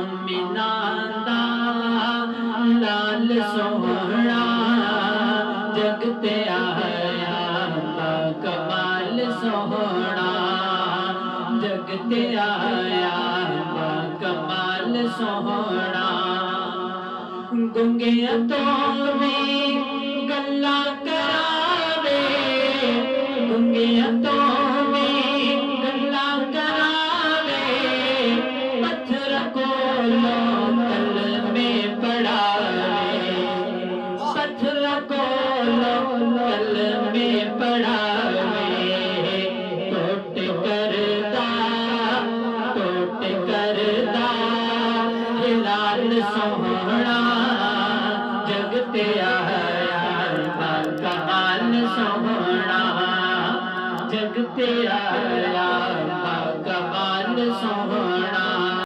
आमिना दा लाल सोहना जग ते आया कमाल सोहना जग ते आया कमाल सोहना गुंगिया तो भी गल्ला करावे गुंगिया तो भी गल्ला करावे पत्थर को कल में पढ़ावे पत्थर को कल में पढ़ावे टोट करदा लाल सोहना जग ते आया